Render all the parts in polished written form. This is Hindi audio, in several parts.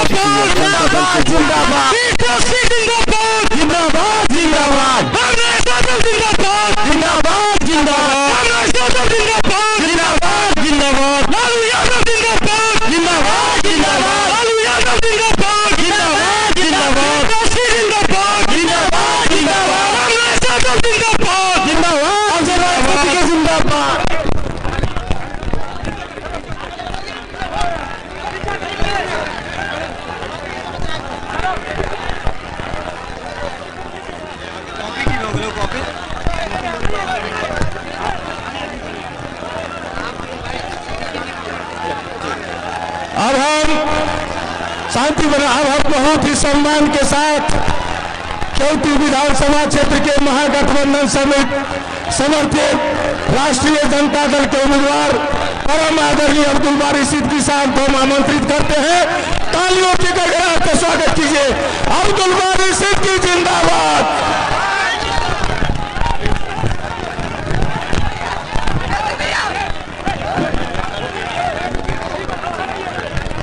जिंदाबाद जिंदाबाद जिंदाबाद जिंदाबाद जिंदाबाद जिंदाबाद जिंदाबाद जिंदाबाद लालू यादव जिंदाबाद जिंदाबाद जिंदाबाद लालू यादव जिंदाबाद जिंदाबाद जिंदाबाद जिंदाबाद जिंदाबाद जिंदाबाद जिंदाबाद जिंदाबाद जिंदाबाद। अब हम शांति बना, अब हम बहुत ही सम्मान के साथ केवटी विधानसभा क्षेत्र के महागठबंधन समर्थित राष्ट्रीय जनता दल के उम्मीदवार परम आदरणीय अब्दुल बारी सिद्दीकी साहब को हम आमंत्रित करते हैं। तालियों के गड़गड़ाहट से स्वागत कीजिए। अब्दुल बारी सिद्दीकी जिंदाबाद।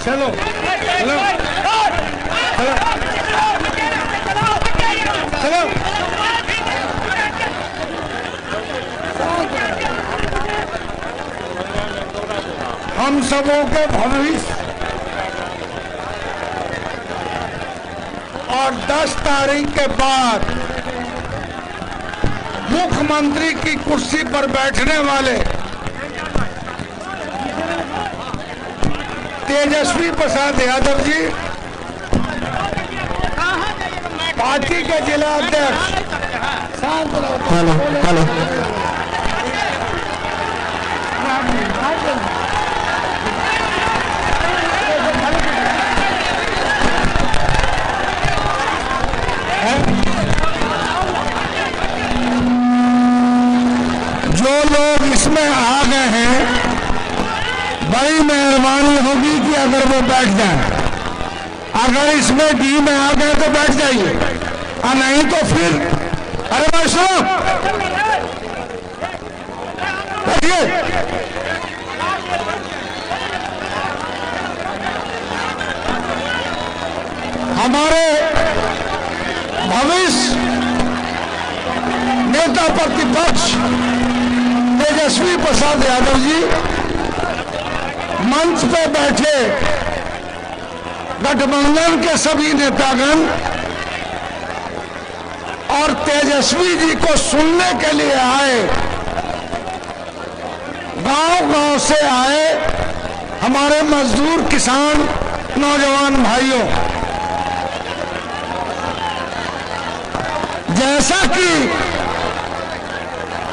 चलो चलो चलो हम सबों के भविष्य और 10 तारीख के बाद मुख्यमंत्री की कुर्सी पर बैठने वाले तेजस्वी प्रसाद यादव जी, पार्टी के जिला अध्यक्ष हेलो हेलो जो लोग इसमें आ गए हैं, बड़ी मेहरबानी होगी कि अगर वो बैठ जाए। अगर इसमें डी में आ गए तो बैठ जाइए, और नहीं तो फिर अरे भाई सुनो, बैठिए। हमारे भविष्य नेता प्रतिपक्ष तेजस्वी प्रसाद यादव जी मंच पे बैठे गठबंधन के सभी नेतागण और तेजस्वी जी को सुनने के लिए आए, गांव-गांव से आए हमारे मजदूर किसान नौजवान भाइयों, जैसा कि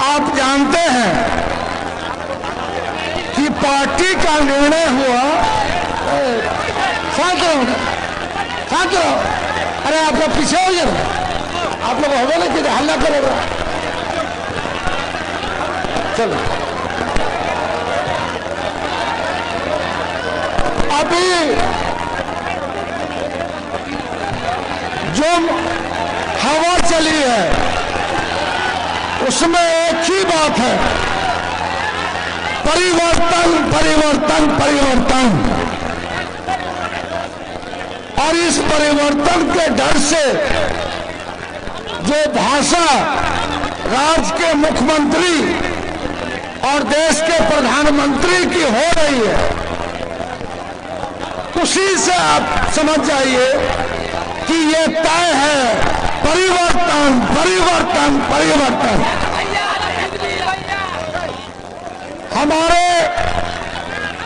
आप जानते हैं कि पार्टी का निर्णय हुआ। शांत रहो, अरे आप लोग पीछे हो जाए, आप लोग होगा ना कि हल्ला करेगा। चलो अभी जो हवा चली है उसमें एक ही बात है, परिवर्तन परिवर्तन परिवर्तन। और इस परिवर्तन के डर से जो भाषा राज्य के मुख्यमंत्री और देश के प्रधानमंत्री की हो रही है, उसी से आप समझ जाइए कि ये तय है परिवर्तन परिवर्तन परिवर्तन।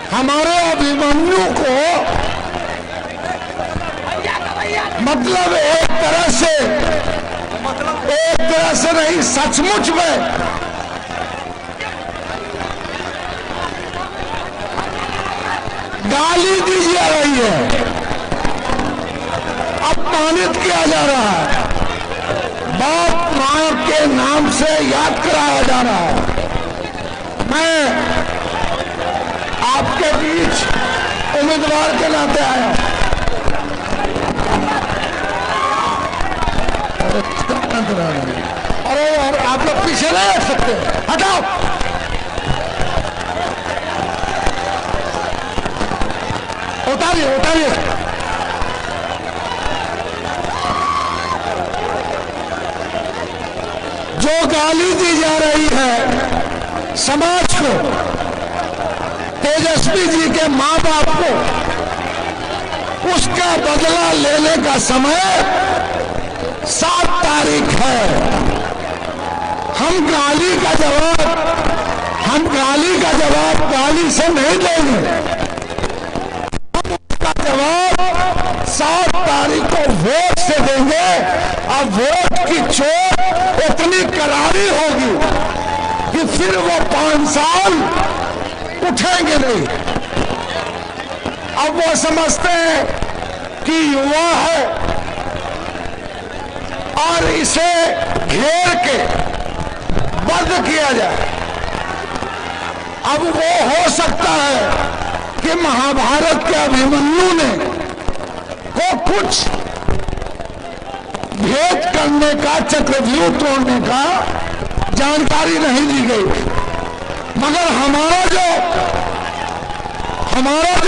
हमारे अभिमन्यु को मतलब एक तरह से नहीं, सचमुच में गाली दी जा रही है, अपमानित किया जा रहा है, बाप मां के नाम से याद कराया जा रहा है। मैं आपके बीच उम्मीदवार के नाते आया। अरे यार आप लोग पीछे नहीं हट सकते, हटाओ। उतारिए उतारिए समाज को, तेजस्वी जी के मां बाप को उसका बदला लेने का समय 7 तारीख है। हम गाली का जवाब गाली से नहीं देंगे, हम उसका जवाब 7 तारीख को वोट से देंगे। और वोट की चोट इतनी करारी होगी कि फिर वो 5 साल उठेंगे नहीं। अब वो समझते हैं कि युवा है और इसे घेर के बंद किया जाए। अब वो हो सकता है कि महाभारत के अभिमन्यु ने को कुछ भेद करने का, चक्रव्यूह तोड़ने का जानकारी नहीं दी गई, मगर हमारा जो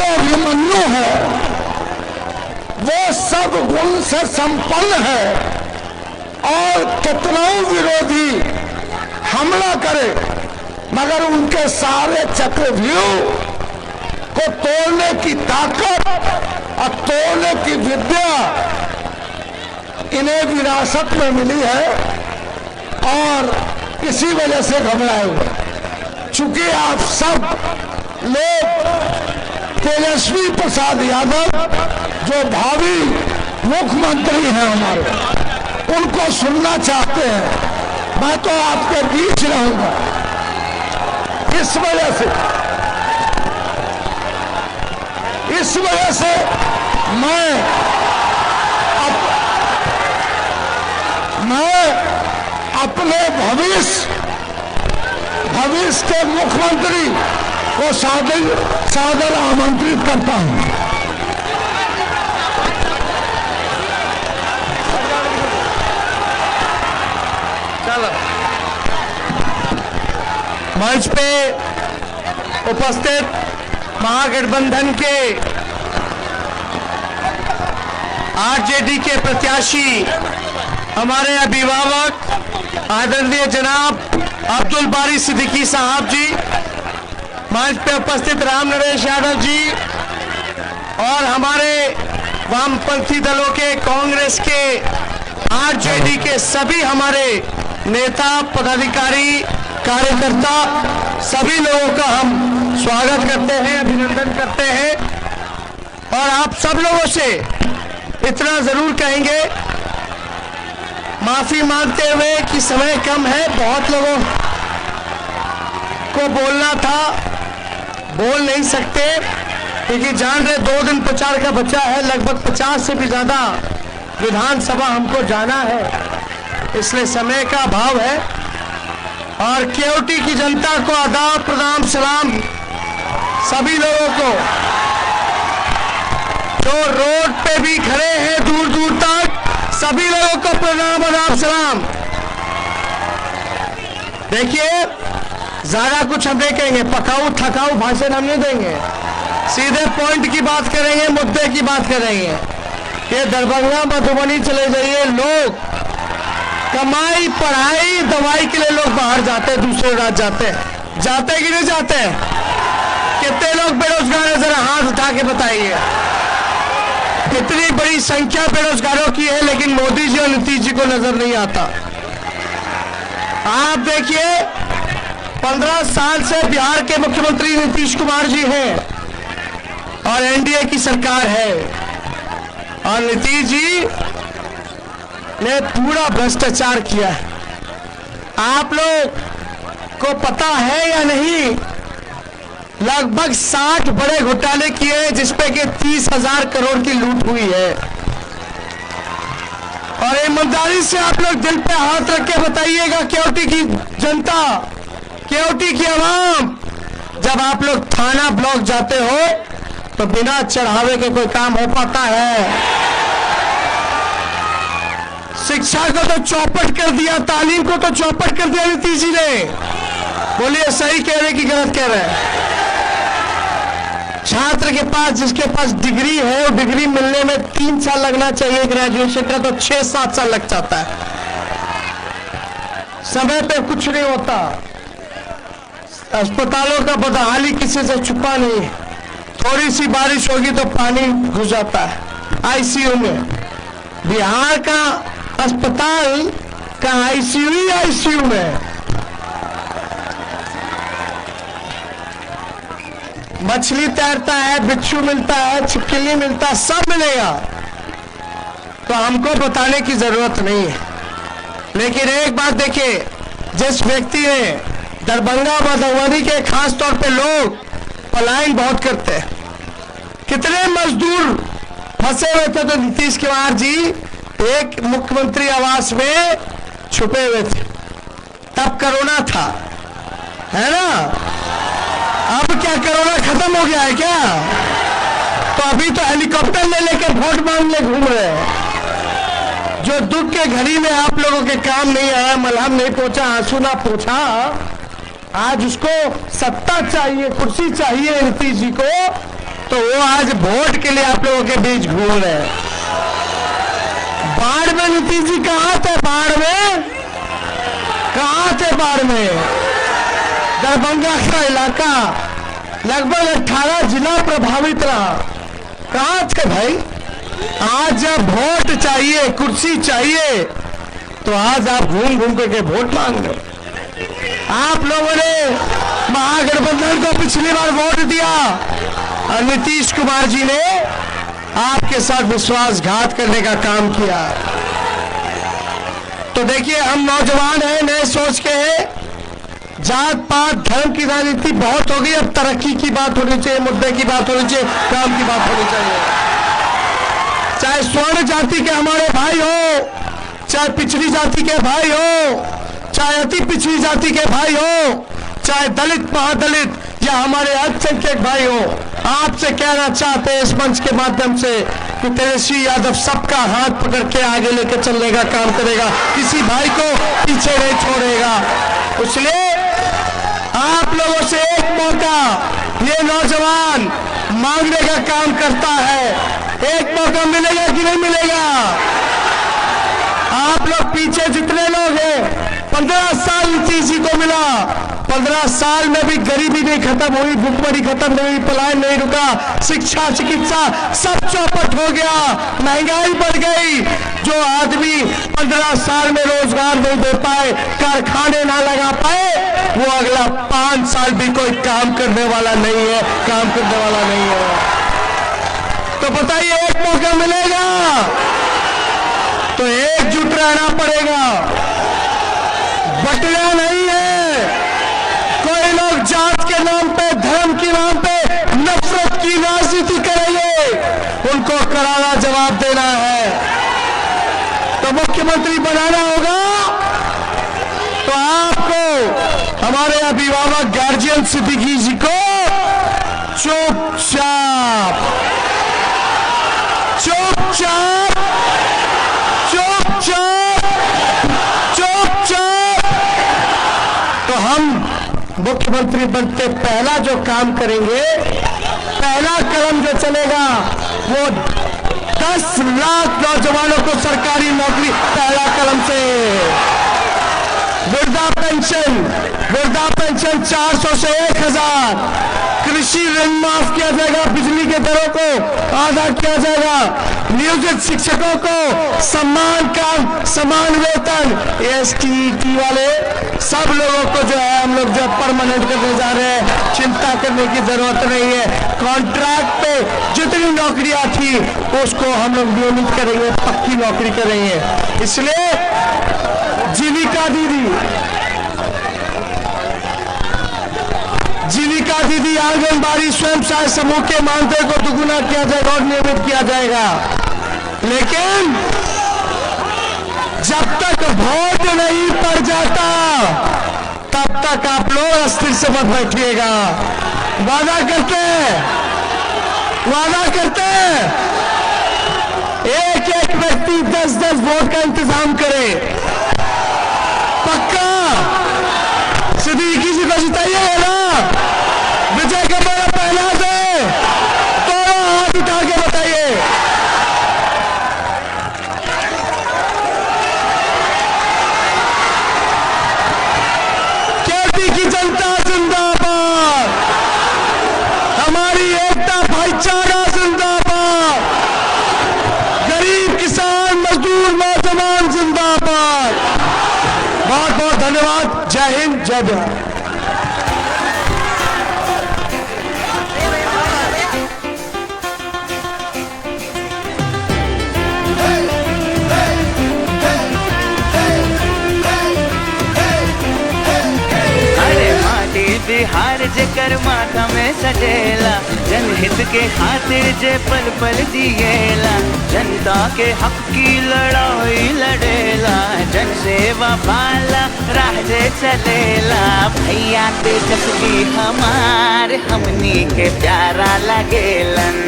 अभिमन्यु है वो सब गुण से संपन्न है। और कितना विरोधी हमला करे मगर उनके सारे चक्रव्यूह को तोड़ने की ताकत और तोड़ने की विद्या इन्हें विरासत में मिली है और इसी वजह से घबराए हुए। चूंकि आप सब लोग तेजस्वी प्रसाद यादव जो भावी मुख्यमंत्री हैं हमारे, उनको सुनना चाहते हैं, मैं तो आपके बीच रहूंगा। इस वजह से मैं अपने भविष्य के मुख्यमंत्री को सादर आमंत्रित करता हूं। चलो मंच पे उपस्थित महागठबंधन के आरजेडी के प्रत्याशी हमारे अभिभावक आदरणीय जनाब अब्दुल बारी सिद्दीकी साहब जी, मंच पे उपस्थित राम नरेश यादव जी और हमारे वामपंथी दलों के, कांग्रेस के, आरजेडी के सभी हमारे नेता, पदाधिकारी, कार्यकर्ता, सभी लोगों का हम स्वागत करते हैं, अभिनंदन करते हैं। और आप सब लोगों से इतना जरूर कहेंगे, माफी मांगते हुए कि समय कम है, बहुत लोगों को बोलना था, बोल नहीं सकते क्योंकि जान रहे 2 दिन प्रचार का बचा है, लगभग 50 से भी ज्यादा विधानसभा हमको जाना है, इसलिए समय का अभाव है। और केवटी की जनता को आदाब, प्रणाम, सलाम, सभी लोगों को जो रोड पे भी खड़े हैं दूर दूर तक, सभी लोगों को प्रणाम, आदाब, सलाम। देखिए, ज्यादा कुछ हम नहीं कहेंगे, पकाऊ थकाऊ भाषण हम नहीं देंगे, सीधे पॉइंट की बात करेंगे, मुद्दे की बात करेंगे। ये दरभंगा मधुबनी चले जाइए, लोग कमाई, पढ़ाई, दवाई के लिए लोग बाहर जाते हैं, दूसरे राज्य जाते हैं कि नहीं जाते हैं? कितने लोग बेरोजगार है, जरा हाथ उठा के बताइए। इतनी बड़ी संख्या बेरोजगारों की है, लेकिन मोदी जी और नीतीश जी को नजर नहीं आता। आप देखिए, 15 साल से बिहार के मुख्यमंत्री नीतीश कुमार जी हैं और एनडीए की सरकार है, और नीतीश जी ने पूरा भ्रष्टाचार किया है। आप लोग को पता है या नहीं, लगभग 60 बड़े घोटाले किए जिसपे कि 30,000 करोड़ की लूट हुई है। और ईमानदारी से आप लोग दिल पे हाथ रख के बताइएगा, केवटी की जनता, केवटी की आवाम, जब आप लोग थाना ब्लॉक जाते हो तो बिना चढ़ावे के कोई काम हो पाता है? शिक्षा को तो चौपट कर दिया, तालीम को तो चौपट कर दिया नीतीश जी ने। बोलिए, सही कह रहे कि गलत कह रहे हैं? छात्र के पास, जिसके पास डिग्री है, वो डिग्री मिलने में 3 साल लगना चाहिए, ग्रेजुएशन का तो 6-7 साल लग जाता है। समय पे कुछ नहीं होता। अस्पतालों का बदहाली किसी से छुपा नहीं है। थोड़ी सी बारिश होगी तो पानी घुस जाता है आईसीयू में। बिहार का अस्पताल का आईसीयू ही आईसीयू में। मछली तैरता है, बिच्छू मिलता है, छिपकली मिलता है, सब मिलेगा, तो हमको बताने की जरूरत नहीं है। लेकिन एक बात देखिए, जिस व्यक्ति ने दरभंगा मधुबनी के खास तौर पे लोग पलायन बहुत करते हैं, कितने मजदूर फंसे हुए थे, तो नीतीश कुमार जी एक मुख्यमंत्री आवास में छुपे हुए थे, तब कोरोना था, है ना। अब क्या कोरोना खत्म हो गया है क्या? तो अभी तो हेलीकॉप्टर ले लेकर वोट मांगने घूम रहे हैं। जो दुख के घड़ी में आप लोगों के काम नहीं आया, मलहम नहीं पहुंचा, आंसू ना पहुंचा, आज उसको सत्ता चाहिए, कुर्सी चाहिए नीतीश जी को, तो वो आज वोट के लिए आप लोगों के बीच घूम रहे हैं। बाढ़ में नीतीश जी कहां थे? बाढ़ में कहां थे? बाढ़ में दरभंगा का इलाका लगभग 18 जिला प्रभावित रहा, कहां थे भाई? आज जब वोट चाहिए, कुर्सी चाहिए, तो आज आप घूम घूम करके वोट मांग रहे। आप लोगों ने महागठबंधन को पिछली बार वोट दिया और नीतीश कुमार जी ने आपके साथ विश्वासघात करने का काम किया। तो देखिए, हम नौजवान हैं, नए सोच के हैं। जात पात धर्म की राजनीति बहुत हो गई, अब तरक्की की बात होनी चाहिए, मुद्दे की बात होनी चाहिए, काम की बात होनी चाहिए। चाहे स्वर्ण जाति के हमारे भाई हो, चाहे पिछड़ी जाति के भाई हो, चाहे अति पिछड़ी जाति के भाई हो, चाहे दलित महादलित या हमारे अल्पसंख्यक भाई हो, आपसे कहना चाहते हैं इस मंच के माध्यम से कि तेजस्वी यादव सबका हाथ पकड़ के आगे लेकर चलने का काम करेगा, किसी भाई को पीछे नहीं छोड़ेगा। इसलिए आप लोगों से एक मौका ये नौजवान मांगने का काम करता है। एक मौका मिलेगा कि नहीं मिलेगा? आप लोग पीछे जितने लोग हैं, 15 साल नीतीश जी को मिला, 15 साल में भी गरीबी नहीं खत्म हुई, भूखमरी खत्म नहीं हुई, पलायन नहीं रुका, शिक्षा चिकित्सा सब चौपट हो गया, महंगाई बढ़ गई। जो आदमी 15 साल में रोजगार नहीं दे पाए, कारखाने ना लगा पाए, वो अगला 5 साल भी कोई काम करने वाला नहीं है, काम करने वाला नहीं है। तो बताइए, एक मौका मिलेगा तो एकजुट रहना पड़ेगा, बटना नहीं है। कोई लोग जात के नाम पे, धर्म के नाम पे नफरत की राजनीति करेंगे, उनको करारा जवाब देना है। तो मुख्यमंत्री बनाना होगा तो आपको हमारे अभिभावक गार्जियन सिद्दीकी जी को चुपचाप चुपचाप चुपचाप चुपचाप तो हम मुख्यमंत्री बनते पहला जो काम करेंगे, पहला कदम जो चलेगा वो 10 लाख नौजवानों को सरकारी नौकरी, पहला कदम से। वृद्धा पेंशन 400 से 1000, कृषि ऋण माफ किया जाएगा, बिजली के दरों को आधा किया जाएगा, नियोजित शिक्षकों को समान काम समान वेतन, एसटी वाले सब लोगों को जो है हम लोग जो परमानेंट करने जा रहे हैं, चिंता करने की जरूरत नहीं है। कॉन्ट्रैक्ट पे जितनी नौकरियां थी उसको हम लोग नियमित करेंगे, पक्की नौकरी करेंगे। इसलिए जीविका दीदी आंगनबाड़ी स्वयं सहायता समूह के मानदेय को दुगुना किया जाएगा और नियमित किया जाएगा। लेकिन जब तक वोट नहीं पड़ जाता तब तक आप लोग अस्थिर से मत बैठिएगा। वादा करते एक एक व्यक्ति 10-10 वोट का इंतजाम करे, पक्का। सिद्दीकी जी को जिताइएगा ना, विजय का मेरा पहला दे, दोनों हाथ उठा के बताइए। केपी की जनता जिंदाबाद। धन्यवाद। जय हिंद, जय बिहार। बिहार जेकर माथा में सजेला, जनहित के खातिर जे पल पल जिएला, जनता के हक की लड़ाई लड़ेला, जन सेवा वाला राह जे चलेला। भैया तेजस्वी हमार हमनी के प्यारा लगेलन,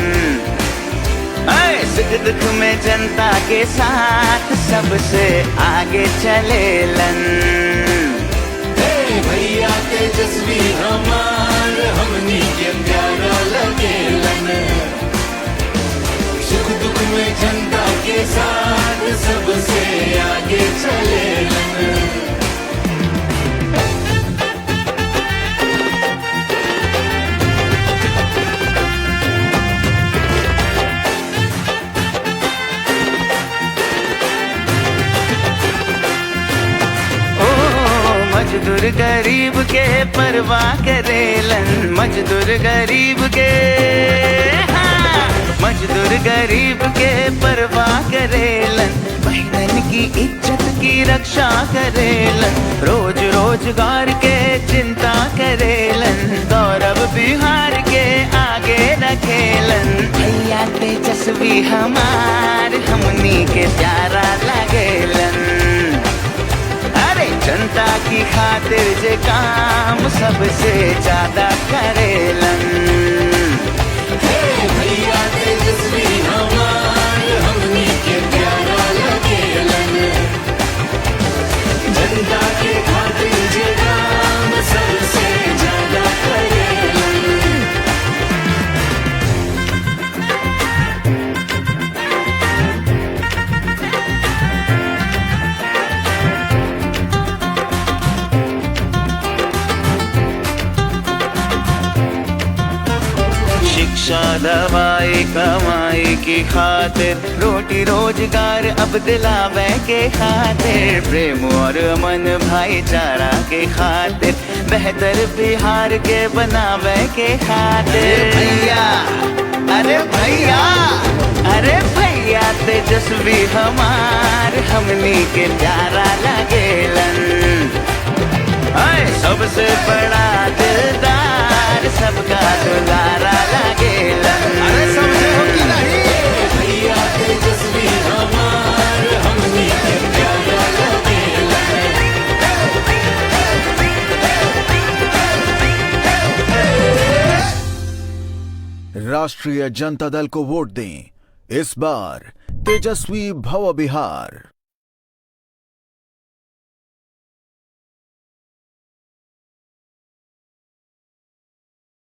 सुख दुख में जनता के साथ सबसे आगे चलेलन। भैया तेजस्वी हमार हमनी के प्यारा लगेलन, सुख दुख में जनता के साथ सबसे आगे चलेलन। मजदूर गरीब के परवाह करेलन, मजदूर गरीब के, हाँ, मजदूर गरीब के परवाह करेलन, बहनन की इज्जत की रक्षा करेलन, रोज रोजगार के चिंता करेलन, गौरव बिहार के आगे रखेलन। भैया तेजस्वी हमार हमनी के प्यारा लगेलन, जनता की खातिर जे काम सबसे ज्यादा करेलन। भैया तेजस्वी हमार हमनी के प्यारा लगेलन, जनता के खातिर जे काम सबसे ज्यादा करेलन। शिक्षा दवाई कमाई की खातिर, रोटी रोजगार अब दिलावे के खातिर, प्रेम और अमन भाईचारा के खातिर, बेहतर बिहार के बनावे के खातिर। भैया अरे भैया, अरे भैया तेजस्वी हमार हमनी के प्यारा लगेलन, सबसे बड़ा दिलदार सबका दुलारा लगेलन। अरे समझे हो कि नहीं? भैया तेजस्वी हमार हमनी के प्यारा लगेलन। राष्ट्रीय जनता दल को वोट दें, इस बार तेजस्वी भव बिहार।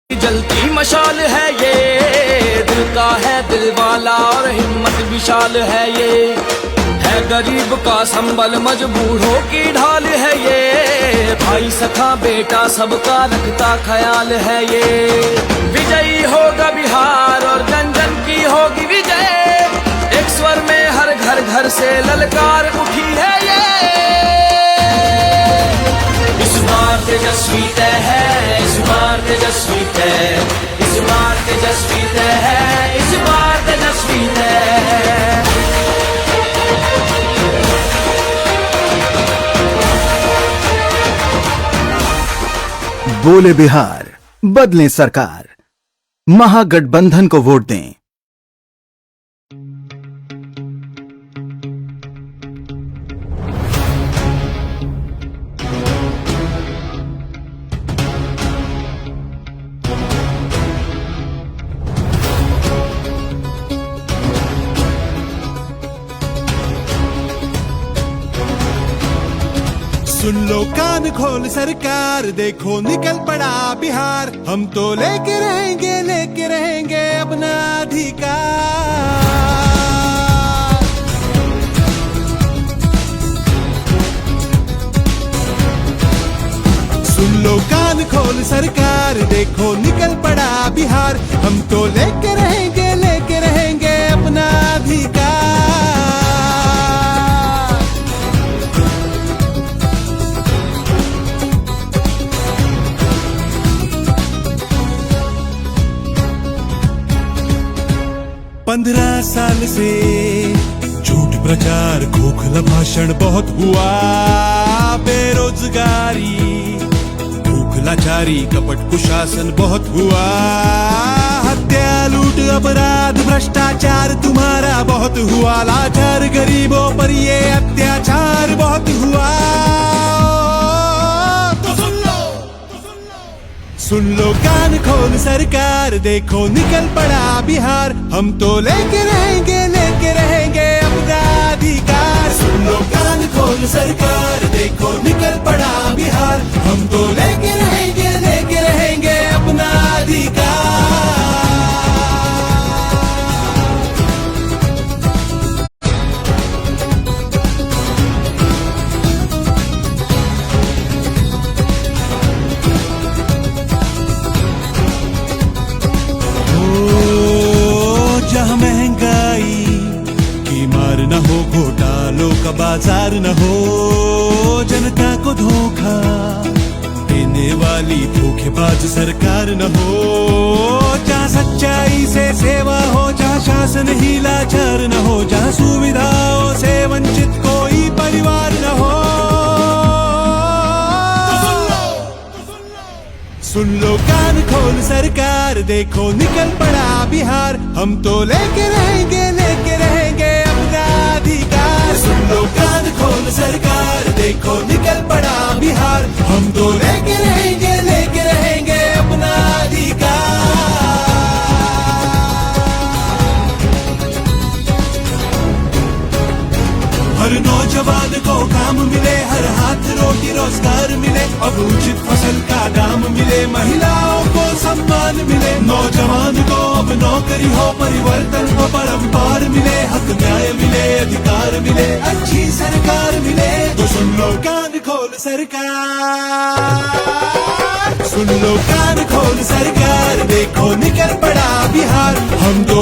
जलती मशाल है ये, दिल का है दिल वाला और हिम्मत विशाल है ये, है गरीब का संबल मजबूरों की ढाल है ये, भाई सखा बेटा सबका रखता ख्याल है ये। विजयी होगा बिहार और जन जन की होगी विजय, एक स्वर में हर घर घर से ललकार उठी है ये। इस बार तेजस्वी तय है, इस बार तेजस्वी तय, इस बार तेजस्वी तय है, इस बार तेजस्वी तय है। बोले बिहार, बदले सरकार, महागठबंधन को वोट दें। सुन लो कान खोल सरकार, देखो निकल पड़ा बिहार, हम तो लेके रहेंगे अपना अधिकार। सुन लो कान खोल सरकार, देखो निकल पड़ा बिहार, हम तो लेके रहेंगे अपना अधिकार। से। झूठ प्रचार खोखला भाषण बहुत हुआ, बेरोजगारी भूख लाचारी कपट कुशासन बहुत हुआ। हत्या लूट अपराध भ्रष्टाचार तुम्हारा बहुत हुआ, लाचार गरीबों पर ये अत्याचार बहुत हुआ। सुन लो कान खोल सरकार, देखो निकल पड़ा बिहार, हम तो लेके रहेंगे अपना अधिकार। सुन लो कान खोल सरकार, देखो निकल पड़ा बिहार, हम तो लेके रहेंगे अपना अधिकार। जहाँ महंगाई की मार न हो, घोटालों का बाजार न हो, जनता को धोखा देने वाली धोखेबाज सरकार न हो। जहाँ सच्चाई से सेवा हो, जहाँ शासन ही लाचार न हो, जहाँ सुविधाओं से वंचित कोई परिवार न हो। सुन लो कान खोल सरकार, देखो निकल पड़ा बिहार, हम तो लेके रहेंगे अपना अधिकार। सुन लो कान खोल सरकार, देखो निकल पड़ा बिहार, हम तो लेके रहेंगे अपना अधिकार। हर नौजवान को काम मिले, हर हाथ रोटी रोजगार मिले, अब उचित फसल का दाम मिले, महिलाओं को सम्मान मिले। नौजवान को अब नौकरी हो, परिवर्तन को परंपार मिले, हक न्याय मिले, अधिकार मिले, अच्छी सरकार मिले। तो सुन लो कान खोल सरकार, सुन लो कान खोल सरकार, देखो निकल पड़ा बिहार, हम तो